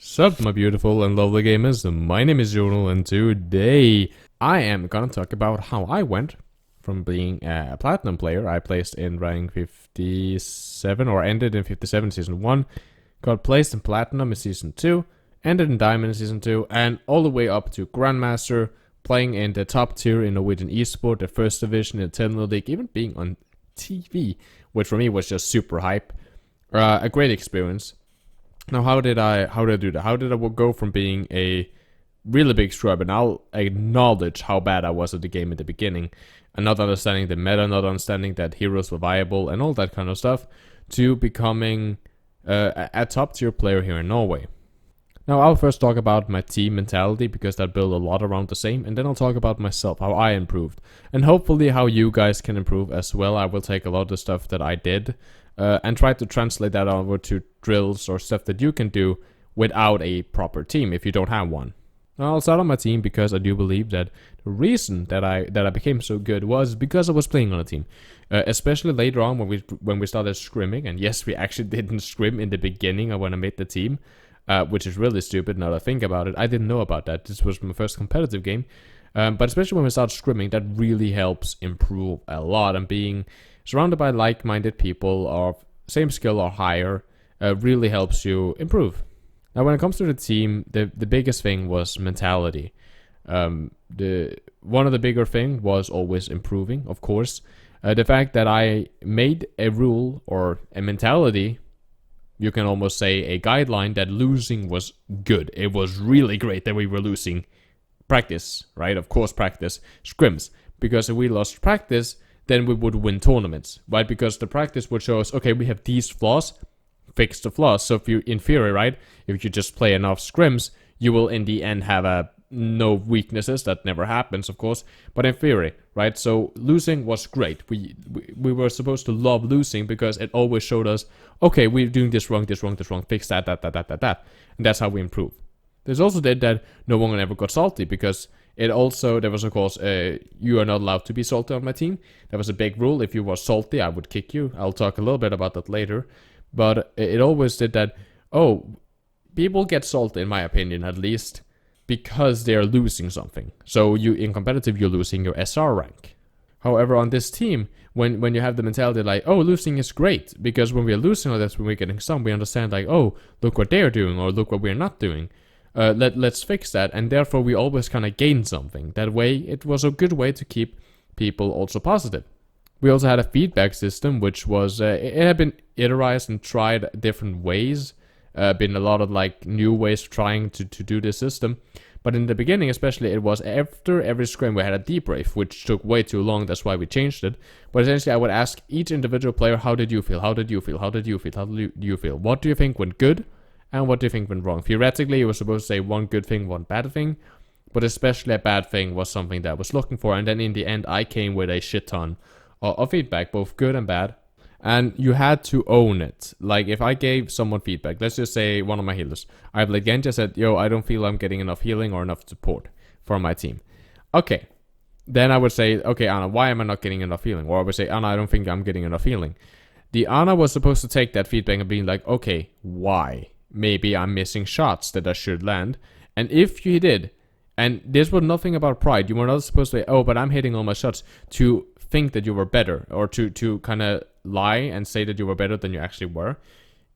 Sup, my beautiful and lovely gamers, my name is Jonal, and today I am gonna talk about how I went from being a platinum player. I placed in rank 57, or ended in 57 season 1, got placed in platinum in season 2, ended in diamond in season 2, and all the way up to grandmaster, playing in the top tier in Norwegian esport, the first division in the telenorliga, even being on TV, which for me was just super hype. A great experience. Now, how did I do that? How did I go from being a really big scrub, and I'll acknowledge how bad I was at the game at the beginning, and not understanding the meta, not understanding that heroes were viable, and all that kind of stuff, to becoming a top tier player here in Norway. Now, I'll first talk about my team mentality, because that built a lot around the same, and then I'll talk about myself, how I improved, and hopefully how you guys can improve as well. I will take a lot of the stuff that I did, and try to translate that over to drills or stuff that you can do without a proper team if you don't have one. Now, I'll start on my team because I do believe that the reason that I became so good was because I was playing on a team, especially later on when we started scrimming. And yes, we actually didn't scrim in the beginning of when I made the team, which is really stupid now that I think about it. I didn't know about that. This was my first competitive game, but especially when we start scrimming, that really helps improve a lot. And being surrounded by like-minded people of same skill or higher really helps you improve. Now, when it comes to the team, the biggest thing was mentality. One of the bigger thing was always improving, of course. The fact that I made a rule or a mentality, you can almost say a guideline, that losing was good. It was really great that we were losing. Practice, right? Of course, practice. Scrims. Because if we lost practice, then we would win tournaments, right? Because the practice would show us, okay, we have these flaws, fix the flaws. So if you, in theory, right, if you just play enough scrims, you will in the end have no weaknesses. That never happens, of course, but in theory, right? So losing was great. We were supposed to love losing because it always showed us, okay, we're doing this wrong, fix that. And that's how we improve. There's also that no one ever got salty, because it also, there was of course, you are not allowed to be salty on my team. That was a big rule. If you were salty, I would kick you. I'll talk a little bit about that later. But it always did that, people get salty, in my opinion at least, because they're losing something. So you, in competitive, you're losing your SR rank. However, on this team, when you have the mentality like, losing is great, because when we're losing, that's when we're getting some, we understand like, look what they're doing, or look what we're not doing. Let's fix that, and therefore we always kind of gain something. That way, it was a good way to keep people also positive. We also had a feedback system, which was, it had been iterized and tried different ways, been a lot of like new ways of trying to do this system. But in the beginning especially, it was after every scrim we had a debrief, which took way too long, that's why we changed it. But essentially I would ask each individual player, how did you feel? How did you feel? How did you feel? How did you feel? What do you think went good? And what do you think went wrong? Theoretically, you were supposed to say one good thing, one bad thing, but especially a bad thing was something that I was looking for. And then in the end, I came with a shit ton of feedback, both good and bad. And you had to own it. Like, if I gave someone feedback, let's just say one of my healers, I've again just said, I don't feel I'm getting enough healing or enough support for my team. Okay. Then I would say, okay, Anna, why am I not getting enough healing? Or I would say, Anna, I don't think I'm getting enough healing. The Anna was supposed to take that feedback and be like, okay, why? Maybe I'm missing shots that I should land. And if you did, and this was nothing about pride, you were not supposed to say, but I'm hitting all my shots, to think that you were better, or to kind of lie and say that you were better than you actually were.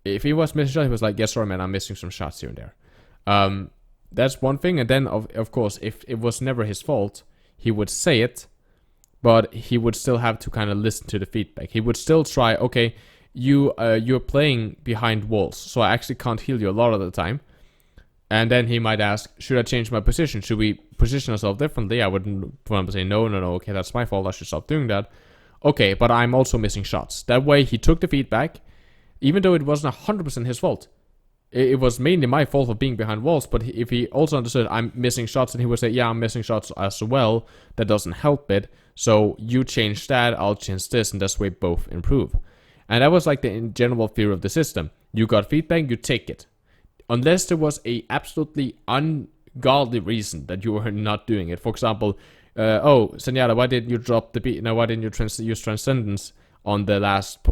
If he was missing shots, he was like, yes, sorry, man, I'm missing some shots here and there. That's one thing. And then, of course, if it was never his fault, he would say it, but he would still have to kind of listen to the feedback. He would still try, okay, you're playing behind walls, so I actually can't heal you a lot of the time. And then he might ask, should I change my position? Should we position ourselves differently? I wouldn't want to say, no, okay, that's my fault, I should stop doing that. Okay, but I'm also missing shots. That way, he took the feedback, even though it wasn't 100% his fault. It was mainly my fault for being behind walls, but if he also understood I'm missing shots, and he would say, yeah, I'm missing shots as well, that doesn't help it. So you change that, I'll change this, and that's way both improve. And that was like the general theory of the system. You got feedback, you take it. Unless there was a absolutely ungodly reason that you were not doing it. For example, Senjata, why didn't you drop the beat? Now, why didn't you use Transcendence on the last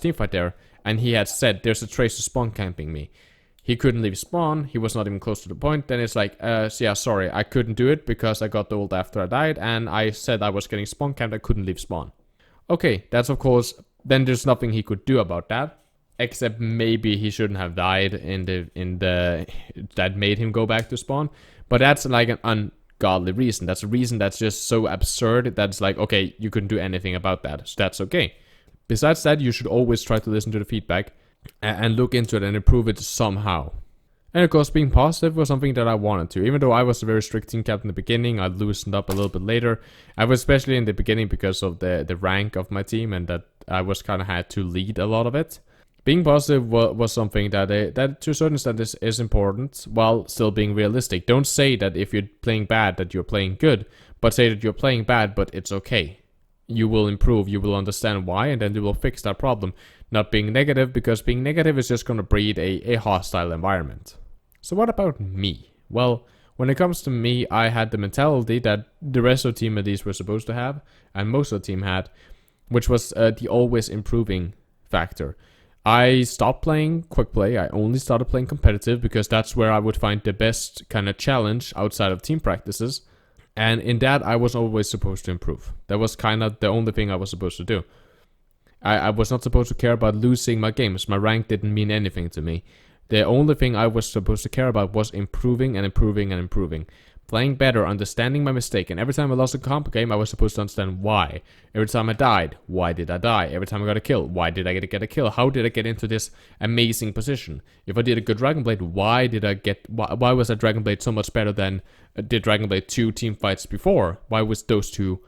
team fight there? And he had said, there's a tracer spawn camping me. he couldn't leave spawn, he was not even close to the point, then it's like, so yeah, sorry, I couldn't do it because I got the ult after I died, and I said I was getting spawn camped, I couldn't leave spawn. Okay, that's of course, then there's nothing he could do about that, except maybe he shouldn't have died in the that made him go back to spawn, but that's like an ungodly reason. That's a reason that's just so absurd that's like, okay, you couldn't do anything about that, so that's okay. Besides that, you should always try to listen to the feedback and look into it and improve it somehow. And of course, being positive was something that I wanted to. Even though I was a very strict team captain in the beginning, I loosened up a little bit later. I was especially in the beginning because of the rank of my team and that I was kind of had to lead a lot of it. Being positive was something that to a certain extent is important while still being realistic. Don't say that if you're playing bad that you're playing good, but say that you're playing bad but it's okay. You will improve, you will understand why, and then you will fix that problem. Not being negative, because being negative is just going to breed a hostile environment. So what about me? Well, when it comes to me, I had the mentality that the rest of the team at least were supposed to have, and most of the team had, which was the always improving factor. I stopped playing quick play, I only started playing competitive because that's where I would find the best kind of challenge outside of team practices. And in that, I was always supposed to improve. That was kind of the only thing I was supposed to do. I was not supposed to care about losing my games. My rank didn't mean anything to me. The only thing I was supposed to care about was improving and improving and improving. Playing better, understanding my mistake. And every time I lost a comp game, I was supposed to understand why. Every time I died, why did I die? Every time I got a kill, why did I get a kill? How did I get into this amazing position? If I did a good Dragon Blade, why was that Dragon Blade so much better than the Dragon Blade 2 team fights before? Why was those two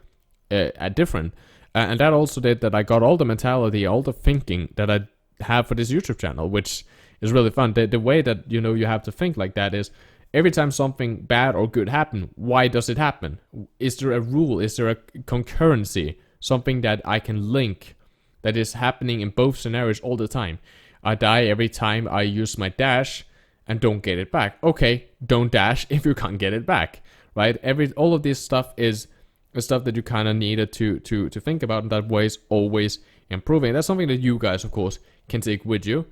different? And that also did that I got all the mentality, all the thinking that I have for this YouTube channel, which is really fun. The way that, you know, you have to think like that is, every time something bad or good happens, why does it happen? Is there a rule? Is there a concurrency? Something that I can link that is happening in both scenarios all the time. I die every time I use my dash and don't get it back. Okay, don't dash if you can't get it back, right? All of this stuff is the stuff that you kind of needed to think about, and that way is always improving. That's something that you guys, of course, can take with you.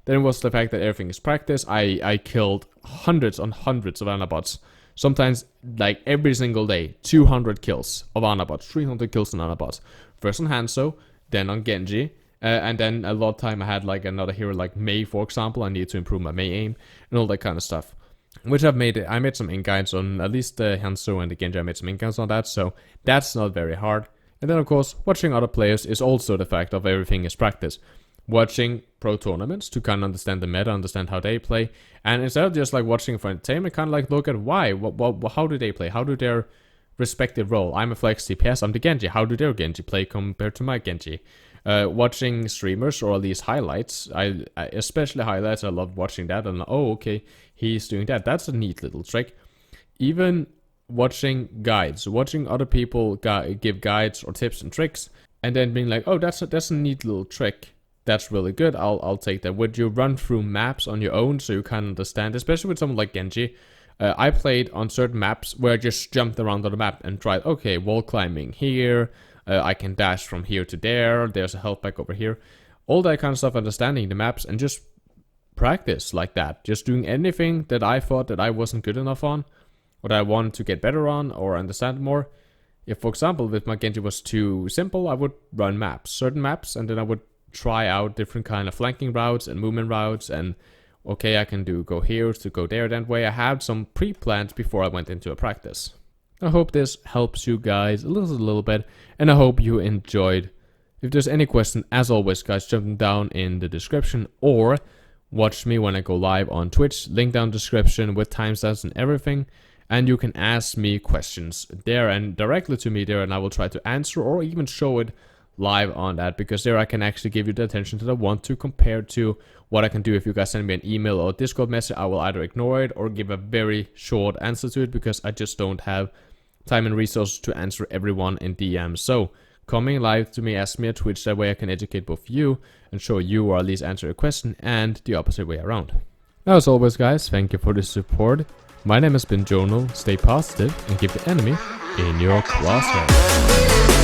Then it was the fact that everything is practice. I killed hundreds and hundreds of Anabots. Sometimes, like every single day, 200 kills of Anabots, 300 kills on Anabots. First on Hanzo, then on Genji, and then a lot of time I had like another hero like Mei, for example. I need to improve my Mei aim and all that kind of stuff. Which I made some ink guides on at least the Hanzo and the Genji. I made some ink guides on that, so that's not very hard. And then of course, watching other players is also the fact of everything is practice. Watching pro tournaments to kind of understand the meta, understand how they play, and instead of just like watching for entertainment, kind of like look at why, how do they play, how do their respective role. I'm a flex DPS, I'm the Genji. How do their Genji play compared to my Genji? Watching streamers or at least highlights, I especially highlights, I love watching that, and oh okay, he's doing that. That's a neat little trick. Even watching guides, watching other people give guides or tips and tricks, and then being like, oh, that's a neat little trick. That's really good. I'll take that. Would you run through maps on your own so you can understand, especially with someone like Genji? I played on certain maps where I just jumped around on the map and tried, okay, wall climbing here, I can dash from here to there, there's a health pack over here. All that kind of stuff, understanding the maps and just practice like that. Just doing anything that I thought that I wasn't good enough on, or that I wanted to get better on or understand more. If, for example, if my Genji was too simple, I would run maps, certain maps, and then I would try out different kind of flanking routes and movement routes, and okay, I can go here to go there. That way I had some pre-plans before I went into a practice. I hope this helps you guys a little bit, and I hope you enjoyed. If there's any question, as always guys, jump them down in the description, or watch me when I go live on Twitch, link down description with timestamps and everything, and you can ask me questions there and directly to me there, and I will try to answer or even show it live on that, because there I can actually give you the attention that I want to, compared to what I can do if you guys send me an email or Discord message. I will either ignore it or give a very short answer to it, because I just don't have time and resources to answer everyone in DM. So coming live to me, ask me at Twitch, that way I can educate both you and show you, or at least answer a question, and the opposite way around. Now as always guys, thank you for the support. My name has been Jonal. Stay positive and keep the enemy in your crosshair.